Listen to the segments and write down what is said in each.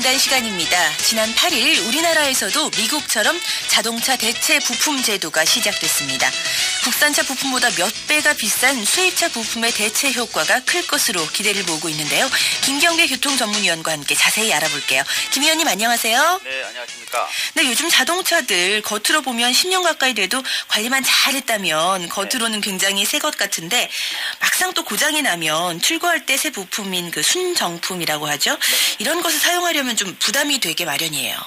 진단 시간입니다. 지난 8일 우리나라에서도 미국처럼 자동차 대체 부품 제도가 시작됐습니다. 국산차 부품보다 몇 배가 비싼 수입차 부품의 대체 효과가 클 것으로 기대를 모으고 있는데요. 김경배 교통전문위원과 함께 자세히 알아볼게요. 김 위원님 안녕하세요. 네, 안녕하십니까. 네, 요즘 자동차들 겉으로 보면 10년 가까이 돼도 관리만 잘했다면 겉으로는 굉장히 새 것 같은데 막상 또 고장이 나면 출고할 때 새 부품인 그 순정품이라고 하죠. 이런 것을 사용하려면 좀 부담이 되게 마련이에요.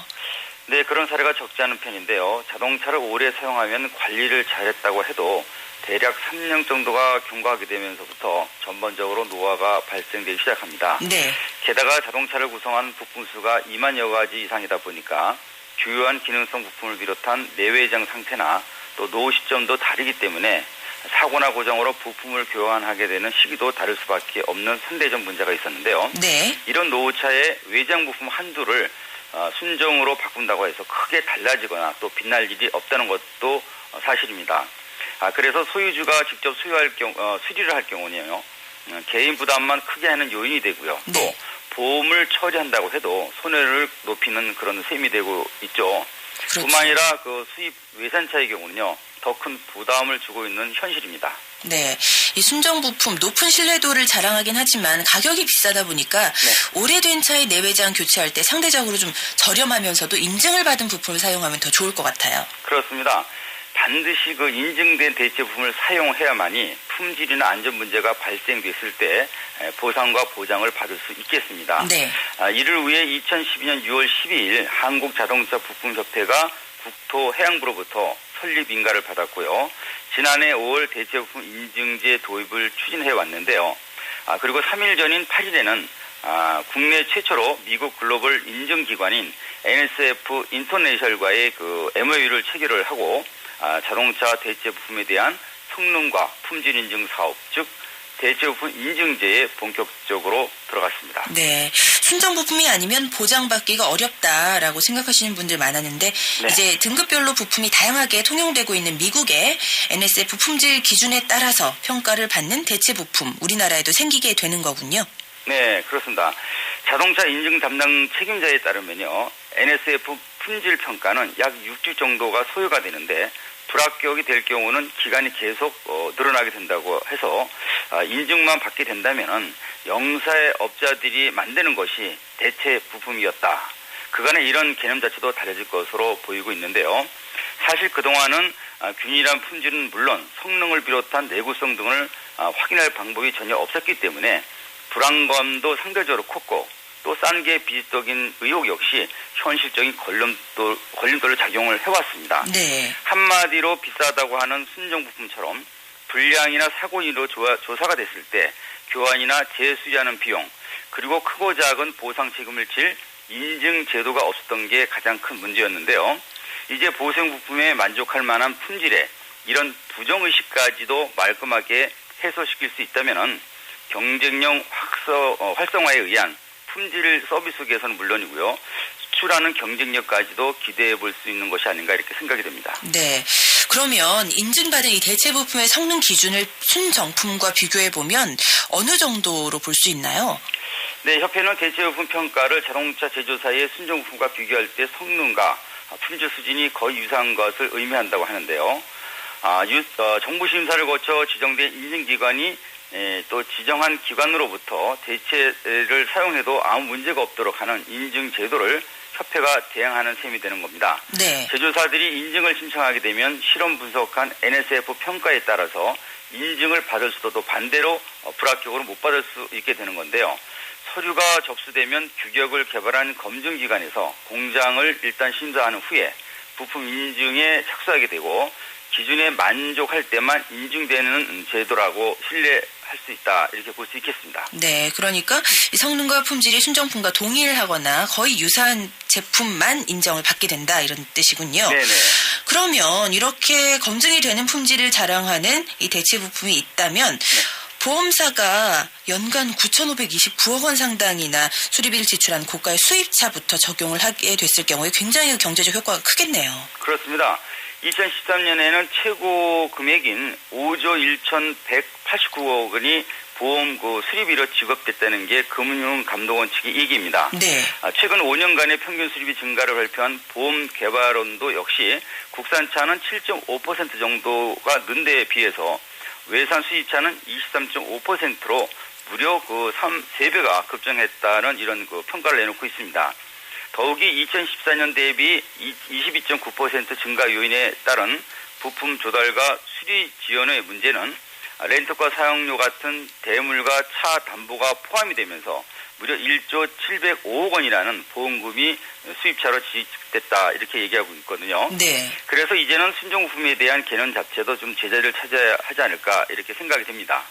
네, 그런 사례가 적지 않은 편인데요. 자동차를 오래 사용하면 관리를 잘했다고 해도 대략 3년 정도가 경과하게 되면서부터 전반적으로 노화가 발생되기 시작합니다. 네. 게다가 자동차를 구성한 부품 수가 2만여 가지 이상이다 보니까 주요한 기능성 부품을 비롯한 내외장 상태나 또 노후 시점도 다르기 때문에 사고나 고장으로 부품을 교환하게 되는 시기도 다를 수밖에 없는 선대적 문제가 있었는데요. 네. 이런 노후차의 외장 부품 한두를 순정으로 바꾼다고 해서 크게 달라지거나 또 빛날 일이 없다는 것도 사실입니다. 그래서 소유주가 직접 수리를 할 경우는요, 개인 부담만 크게 하는 요인이 되고요. 또 네. 보험을 처리한다고 해도 손해를 높이는 그런 셈이 되고 있죠. 그렇죠. 뿐만 아니라 그 수입 외산차의 경우는요, 더 큰 부담을 주고 있는 현실입니다. 네, 이 순정 부품 높은 신뢰도를 자랑하긴 하지만 가격이 비싸다 보니까 오래된 차의 내외장 교체할 때 상대적으로 좀 저렴하면서도 인증을 받은 부품을 사용하면 더 좋을 것 같아요. 그렇습니다. 반드시 그 인증된 대체 부품을 사용해야만이 품질이나 안전 문제가 발생됐을 때 보상과 보장을 받을 수 있겠습니다. 네. 이를 위해 2012년 6월 12일 한국자동차 부품협회가 국토해양부로부터 설립 인가를 받았고요. 지난해 5월 대체 부품 인증제 도입을 추진해 왔는데요. 그리고 3일 전인 8일에는 국내 최초로 미국 글로벌 인증기관인 NSF 인터내셔널과의 그 MOU를 체결을 하고 자동차 대체 부품에 대한 성능과 품질 인증 사업, 즉 대체 부품 인증제에 본격적으로 들어갔습니다. 네, 순정 부품이 아니면 보장받기가 어렵다라고 생각하시는 분들 많았는데 이제 등급별로 부품이 다양하게 통용되고 있는 미국의 NSF 품질 기준에 따라서 평가를 받는 대체 부품, 우리나라에도 생기게 되는 거군요. 네, 그렇습니다. 자동차 인증 담당 책임자에 따르면요, NSF 품질 평가는 약 6주 정도가 소요가 되는데 불합격이 될 경우는 기간이 계속 늘어나게 된다고 해서 인증만 받게 된다면은 영사업자들이 만드는 것이 대체 부품이었다. 그간의 이런 개념 자체도 달라질 것으로 보이고 있는데요. 사실 그동안은 균일한 품질은 물론 성능을 비롯한 내구성 등을 확인할 방법이 전혀 없었기 때문에 불안감도 상대적으로 컸고 또 싼 게 비지적인 의혹 역시 현실적인 걸림돌을 작용을 해왔습니다. 네. 한마디로 비싸다고 하는 순정 부품처럼 불량이나 사고인으로 조사가 됐을 때 교환이나 재수리하는 비용, 그리고 크고 작은 보상 책임을 질 인증 제도가 없었던 게 가장 큰 문제였는데요. 이제 보생 부품에 만족할 만한 품질에 이런 부정의식까지도 말끔하게 해소시킬 수 있다면은 경쟁력 활성화에 의한 품질 서비스 개선은 물론이고요. 수출하는 경쟁력까지도 기대해 볼 수 있는 것이 아닌가 이렇게 생각이 됩니다. 네. 그러면 인증받은 이 대체 부품의 성능 기준을 순정품과 비교해 보면 어느 정도로 볼 수 있나요? 네, 협회는 대체 부품 평가를 자동차 제조사의 순정부품과 비교할 때 성능과 품질 수준이 거의 유사한 것을 의미한다고 하는데요. 정부 심사를 거쳐 지정된 인증기관이 또 지정한 기관으로부터 대체를 사용해도 아무 문제가 없도록 하는 인증 제도를 협회가 대행하는 셈이 되는 겁니다. 네. 제조사들이 인증을 신청하게 되면 실험 분석한 NSF 평가에 따라서 인증을 받을 수도 또 반대로 불합격으로 못 받을 수 있게 되는 건데요. 서류가 접수되면 규격을 개발한 검증기관에서 공장을 일단 심사하는 후에 부품 인증에 착수하게 되고 기준에 만족할 때만 인증되는 제도라고 신뢰할 수 있다 이렇게 볼 수 있겠습니다. 네, 그러니까 이 성능과 품질이 순정품과 동일하거나 거의 유사한 제품만 인정을 받게 된다 이런 뜻이군요. 네네. 그러면 이렇게 검증이 되는 품질을 자랑하는 이 대체 부품이 있다면 보험사가 연간 9,529억 원 상당이나 수리비를 지출한 고가의 수입차부터 적용을 하게 됐을 경우에 굉장히 경제적 효과가 크겠네요. 그렇습니다. 2013년에는 최고 금액인 5조 1,189억 원이 보험 수리비로 지급됐다는 게 금융감독원 측의 얘기입니다. 네. 최근 5년간의 평균 수리비 증가를 발표한 보험개발원도 역시 국산차는 7.5% 정도가 는 데에 비해서 외산 수입차는 23.5%로 무려 3배가 급증했다는 이런 평가를 내놓고 있습니다. 더욱이 2014년 대비 22.9% 증가 요인에 따른 부품 조달과 수리 지연의 문제는 렌터카 사용료 같은 대물과 차 담보가 포함이 되면서 무려 1조 705억 원이라는 보험금이 수입차로 지급됐다 이렇게 얘기하고 있거든요. 네. 그래서 이제는 순정부품에 대한 개념 자체도 좀 제자리를 찾아야 하지 않을까 이렇게 생각이 됩니다.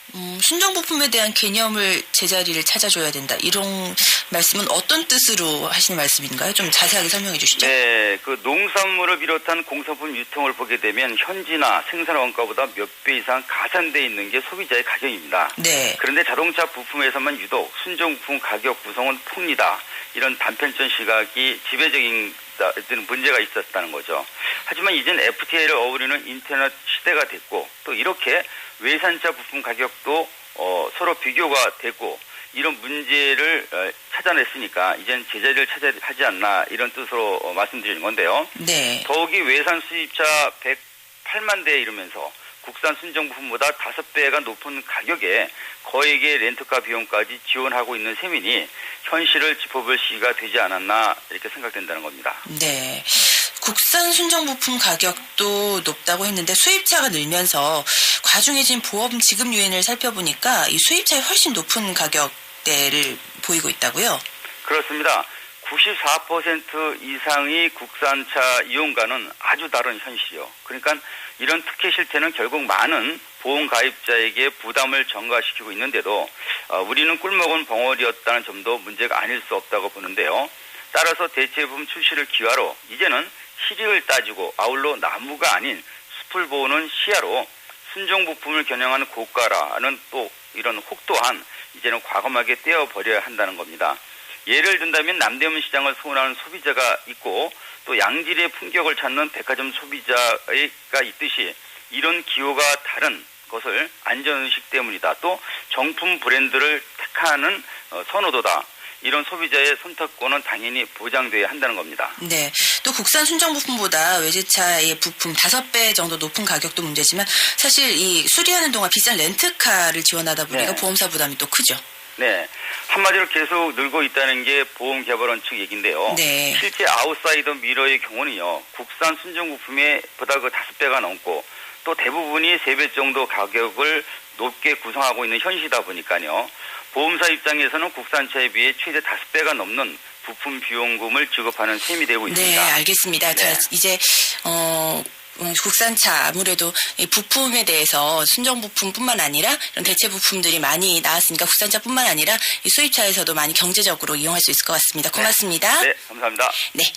순정부품에 대한 개념을 제자리를 찾아줘야 된다. 이런 말씀은 어떤 뜻으로 하시는 말씀인가요? 좀 자세하게 설명해 주시죠. 네, 농산물을 비롯한 공산품 유통을 보게 되면 현지나 생산 원가보다 몇 배 이상 가산돼 있는 게 소비자의 가격입니다. 네. 그런데 자동차 부품에서만 유독 순정부품 가격 구성은 폭리다. 이런 단편적 시각이 지배적인 문제가 있었다는 거죠. 하지만 이젠 FTA를 어우르는 인터넷 시대가 됐고 또 이렇게 외산차 부품 가격도 서로 비교가 되고 이런 문제를 찾아냈으니까 이젠 제자리를 찾아야 하지 않나 이런 뜻으로 말씀드리는 건데요. 네. 더욱이 외산 수입차 108만 대에 이르면서 국산 순정부품보다 5배가 높은 가격에 거액의 렌터카 비용까지 지원하고 있는 셈이니 현실을 짚어볼 시기가 되지 않았나 이렇게 생각된다는 겁니다. 네. 국산 순정부품 가격도 높다고 했는데 수입차가 늘면서 과중해진 보험 지급 요인을 살펴보니까 이 수입차에 훨씬 높은 가격대를 보이고 있다고요? 그렇습니다. 94% 이상의 국산차 이용가는 아주 다른 현실이요. 그러니까 이런 특혜 실태는 결국 많은 보험 가입자에게 부담을 전가시키고 있는데도 우리는 꿀먹은 벙어리였다는 점도 문제가 아닐 수 없다고 보는데요. 따라서 대체부품 출시를 기화로 이제는 실익을 따지고 아울러 나무가 아닌 숲을 보는 시야로 순정부품을 겨냥하는 고가라는 또 이런 혹 또한 이제는 과감하게 떼어버려야 한다는 겁니다. 예를 든다면 남대문 시장을 소원하는 소비자가 있고 또 양질의 품격을 찾는 백화점 소비자가 있듯이 이런 기호가 다른 것을 안전의식 때문이다. 또 정품 브랜드를 택하는 선호도다. 이런 소비자의 선택권은 당연히 보장돼야 한다는 겁니다. 네. 또 국산 순정부품보다 외제차의 부품 5배 정도 높은 가격도 문제지만 사실 이 수리하는 동안 비싼 렌트카를 지원하다 보니까 네. 보험사 부담이 또 크죠. 네. 한마디로 계속 늘고 있다는 게 보험개발원 측 얘기인데요. 네. 실제 아웃사이더 미러의 경우는요. 국산 순정부품에 보다 5배가 넘고 또 대부분이 3배 정도 가격을 높게 구성하고 있는 현실이다 보니까요. 보험사 입장에서는 국산차에 비해 최대 5배가 넘는 부품 비용금을 지급하는 셈이 되고 있습니다. 네, 알겠습니다. 네. 자, 이제 국산차 아무래도 이 부품에 대해서 순정 부품뿐만 아니라 이런 대체 부품들이 많이 나왔으니까 국산차뿐만 아니라 이 수입차에서도 많이 경제적으로 이용할 수 있을 것 같습니다. 고맙습니다. 네, 감사합니다. 네.